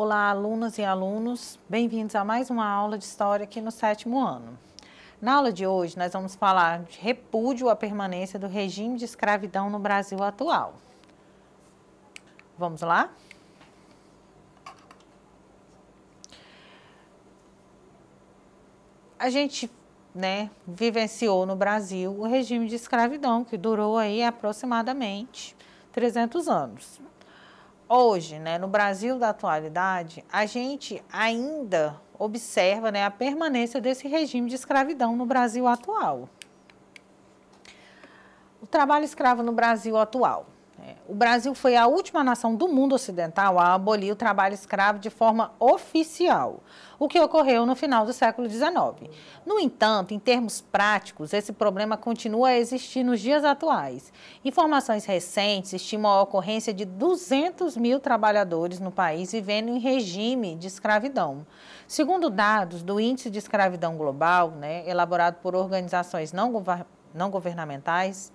Olá, alunas e alunos, bem-vindos a mais uma aula de História aqui no 7º ano. Na aula de hoje, nós vamos falar de repúdio à permanência do regime de escravidão no Brasil atual. Vamos lá? A gente, vivenciou no Brasil o regime de escravidão, que durou aí aproximadamente 300 anos. Hoje, no Brasil da atualidade, a gente ainda observa a permanência desse regime de escravidão no Brasil atual. O trabalho escravo no Brasil atual. O Brasil foi a última nação do mundo ocidental a abolir o trabalho escravo de forma oficial, o que ocorreu no final do século XIX. No entanto, em termos práticos, esse problema continua a existir nos dias atuais. Informações recentes estimam a ocorrência de 200 mil trabalhadores no país vivendo em regime de escravidão. Segundo dados do Índice de Escravidão Global, elaborado por organizações não governamentais,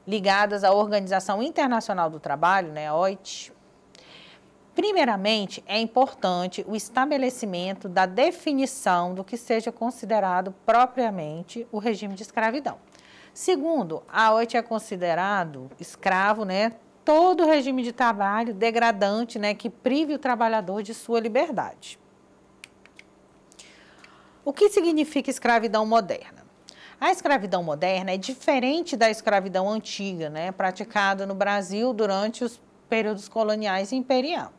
ligadas à Organização Internacional do Trabalho, a OIT. Primeiramente, é importante o estabelecimento da definição do que seja considerado propriamente o regime de escravidão. Segundo, a OIT é considerado escravo, todo regime de trabalho degradante, que prive o trabalhador de sua liberdade. O que significa escravidão moderna? A escravidão moderna é diferente da escravidão antiga, praticada no Brasil durante os períodos coloniais e imperial.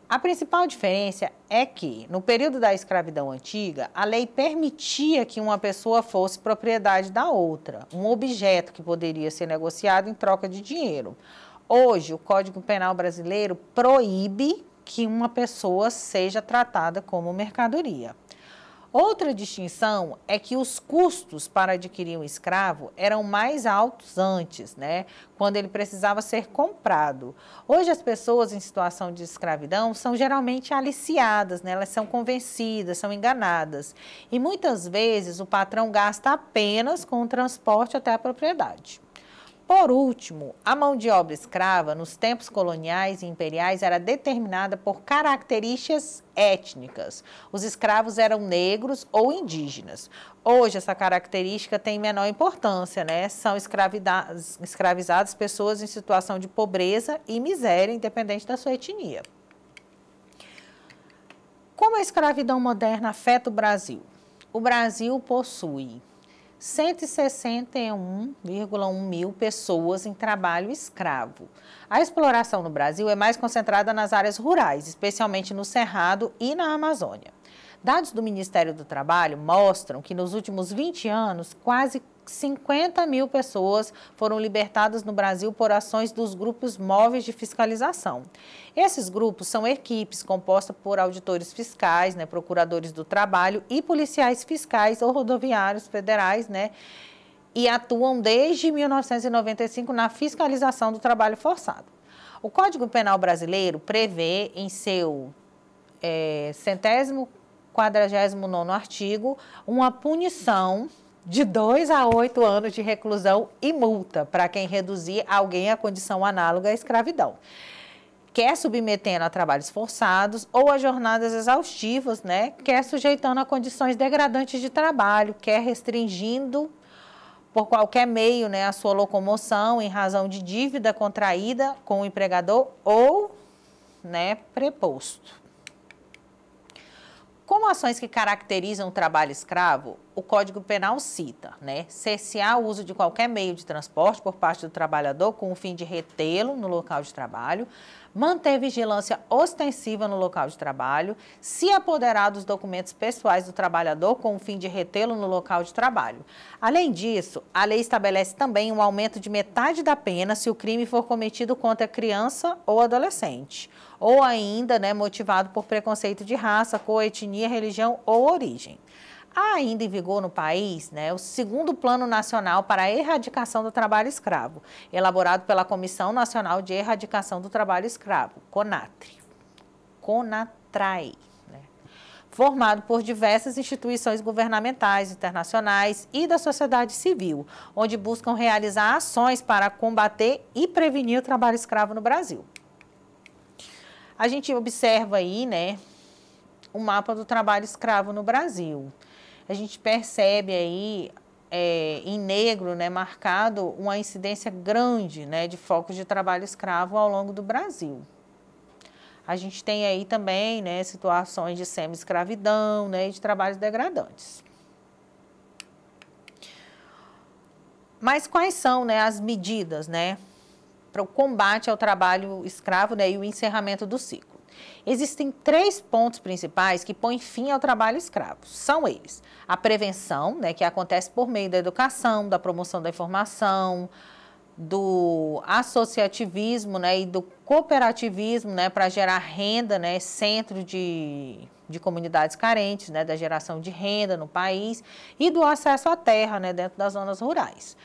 A principal diferença é que, no período da escravidão antiga, a lei permitia que uma pessoa fosse propriedade da outra, um objeto que poderia ser negociado em troca de dinheiro. Hoje, o Código Penal brasileiro proíbe que uma pessoa seja tratada como mercadoria. Outra distinção é que os custos para adquirir um escravo eram mais altos antes, quando ele precisava ser comprado. Hoje as pessoas em situação de escravidão são geralmente aliciadas, elas são convencidas, são enganadas. E muitas vezes o patrão gasta apenas com o transporte até a propriedade. Por último, a mão de obra escrava, nos tempos coloniais e imperiais, era determinada por características étnicas. Os escravos eram negros ou indígenas. Hoje, essa característica tem menor importância, São escravizadas pessoas em situação de pobreza e miséria, independente da sua etnia. Como a escravidão moderna afeta o Brasil? O Brasil possui 161,1 mil pessoas em trabalho escravo. A exploração no Brasil é mais concentrada nas áreas rurais, especialmente no Cerrado e na Amazônia. Dados do Ministério do Trabalho mostram que nos últimos 20 anos, quase 50 mil pessoas foram libertadas no Brasil por ações dos grupos móveis de fiscalização. Esses grupos são equipes compostas por auditores fiscais, procuradores do trabalho e policiais fiscais ou rodoviários federais, e atuam desde 1995 na fiscalização do trabalho forçado. O Código Penal brasileiro prevê em seu 149º artigo uma punição de 2 a 8 anos de reclusão e multa para quem reduzir alguém à condição análoga à escravidão, quer submetendo a trabalhos forçados ou a jornadas exaustivas, quer sujeitando a condições degradantes de trabalho, quer restringindo por qualquer meio a sua locomoção em razão de dívida contraída com o empregador ou preposto. Como ações que caracterizam o trabalho escravo, o Código Penal cita, cercear o uso de qualquer meio de transporte por parte do trabalhador com o fim de retê-lo no local de trabalho, manter vigilância ostensiva no local de trabalho, se apoderar dos documentos pessoais do trabalhador com o fim de retê-lo no local de trabalho. Além disso, a lei estabelece também um aumento de metade da pena se o crime for cometido contra criança ou adolescente, ou ainda motivado por preconceito de raça, cor, etnia, religião ou origem. Há ainda em vigor no país o segundo Plano Nacional para a Erradicação do Trabalho Escravo, elaborado pela Comissão Nacional de Erradicação do Trabalho Escravo, CONATRAE, formado por diversas instituições governamentais, internacionais e da sociedade civil, onde buscam realizar ações para combater e prevenir o trabalho escravo no Brasil. A gente observa aí, né, o mapa do trabalho escravo no Brasil. A gente percebe aí, em negro, né, marcado uma incidência grande, né, de focos de trabalho escravo ao longo do Brasil. A gente tem aí também, né, situações de semi-escravidão, né, e de trabalhos degradantes. Mas quais são, né, as medidas, né, para o combate ao trabalho escravo, né, e o encerramento do ciclo? Existem 3 pontos principais que põem fim ao trabalho escravo. São eles: a prevenção, né, que acontece por meio da educação, da promoção da informação, do associativismo, né, e do cooperativismo, né, para gerar renda, né, centro de comunidades carentes, né, da geração de renda no país, e do acesso à terra, né, dentro das zonas rurais.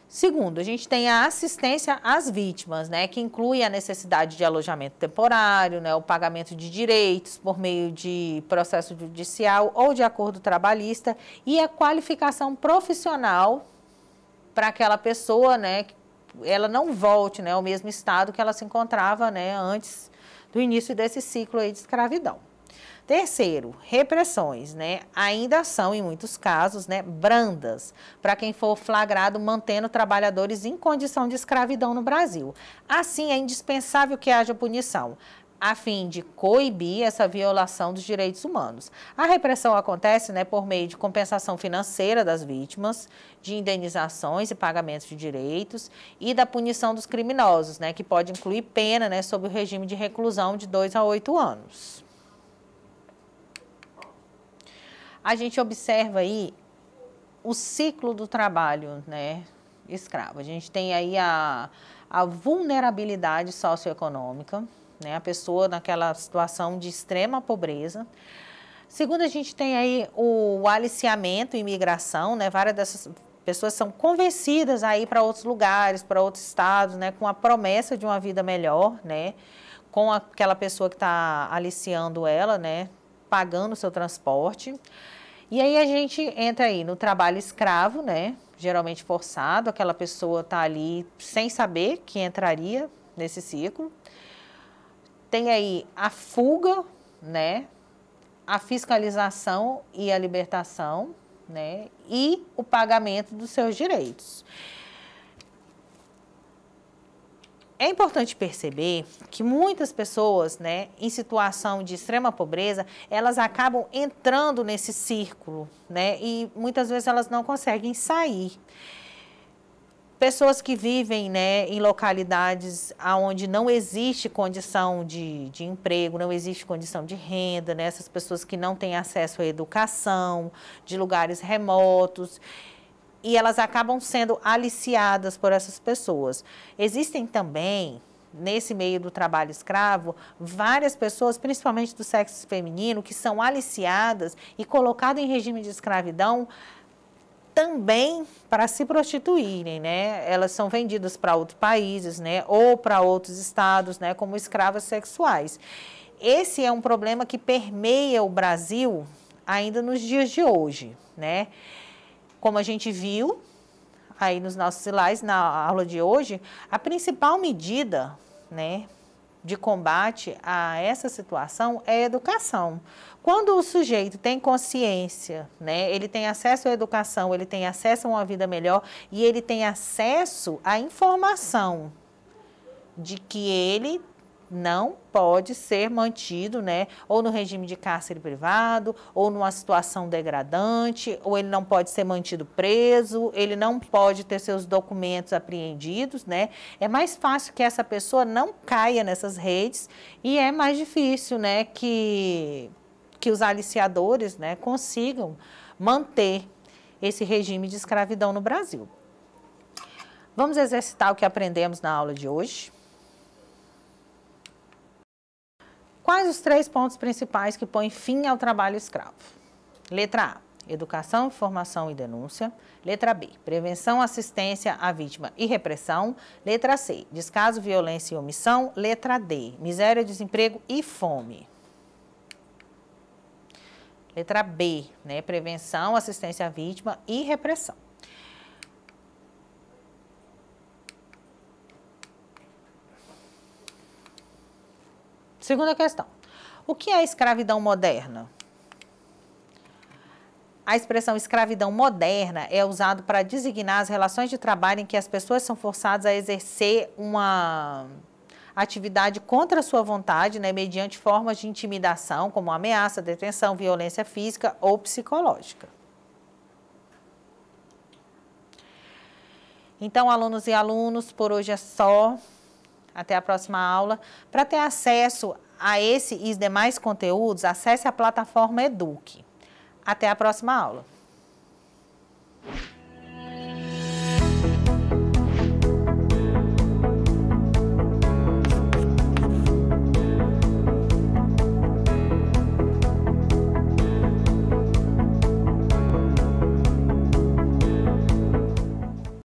Segundo, a gente tem a assistência às vítimas, né, que inclui a necessidade de alojamento temporário, né, o pagamento de direitos por meio de processo judicial ou de acordo trabalhista, e a qualificação profissional para aquela pessoa, né, ela não volte, né, ao mesmo estado que ela se encontrava, né, antes do início desse ciclo aí de escravidão. Terceiro, repressões, né, ainda são, em muitos casos, né, brandas, para quem for flagrado mantendo trabalhadores em condição de escravidão no Brasil. Assim, é indispensável que haja punição, a fim de coibir essa violação dos direitos humanos. A repressão acontece, né, por meio de compensação financeira das vítimas, de indenizações e pagamentos de direitos e da punição dos criminosos, né, que pode incluir pena, né, sob o regime de reclusão de 2 a 8 anos. A gente observa aí o ciclo do trabalho, né, escravo. A gente tem aí a vulnerabilidade socioeconômica, né, a pessoa naquela situação de extrema pobreza. Segundo, a gente tem aí o aliciamento e imigração, né, várias dessas pessoas são convencidas a ir para outros lugares, para outros estados, né, com a promessa de uma vida melhor, né, com aquela pessoa que está aliciando ela, né, pagando o seu transporte. E aí a gente entra aí no trabalho escravo, né, geralmente forçado, aquela pessoa está ali sem saber que entraria nesse ciclo. Tem aí a fuga, né, a fiscalização e a libertação, né, e o pagamento dos seus direitos. É importante perceber que muitas pessoas, né, em situação de extrema pobreza, elas acabam entrando nesse círculo, né, e muitas vezes elas não conseguem sair. Pessoas que vivem, né, em localidades onde não existe condição de emprego, não existe condição de renda, né, essas pessoas que não têm acesso à educação, de lugares remotos, e elas acabam sendo aliciadas por essas pessoas. Existem também, nesse meio do trabalho escravo, várias pessoas, principalmente do sexo feminino, que são aliciadas e colocadas em regime de escravidão também para se prostituírem, né? Elas são vendidas para outros países, né? Ou para outros estados, né? Como escravas sexuais. Esse é um problema que permeia o Brasil ainda nos dias de hoje, né? Como a gente viu aí nos nossos slides, na aula de hoje, a principal medida, né, de combate a essa situação é a educação. Quando o sujeito tem consciência, né, ele tem acesso à educação, ele tem acesso a uma vida melhor e ele tem acesso à informação de que ele não pode ser mantido, né, ou no regime de cárcere privado, ou numa situação degradante, ou ele não pode ser mantido preso, ele não pode ter seus documentos apreendidos, né? É mais fácil que essa pessoa não caia nessas redes e é mais difícil, né, que os aliciadores, né, consigam manter esse regime de escravidão no Brasil. Vamos exercitar o que aprendemos na aula de hoje. Quais os 3 pontos principais que põem fim ao trabalho escravo? Letra A, educação, informação e denúncia. Letra B, prevenção, assistência à vítima e repressão. Letra C, descaso, violência e omissão. Letra D, miséria, desemprego e fome. Letra B, né, prevenção, assistência à vítima e repressão. Segunda questão. O que é escravidão moderna? A expressão escravidão moderna é usada para designar as relações de trabalho em que as pessoas são forçadas a exercer uma atividade contra a sua vontade, né, mediante formas de intimidação, como ameaça, detenção, violência física ou psicológica. Então, alunos e alunos, por hoje é só. Até a próxima aula. Para ter acesso a esse e demais conteúdos, acesse a plataforma Eduque. Até a próxima aula.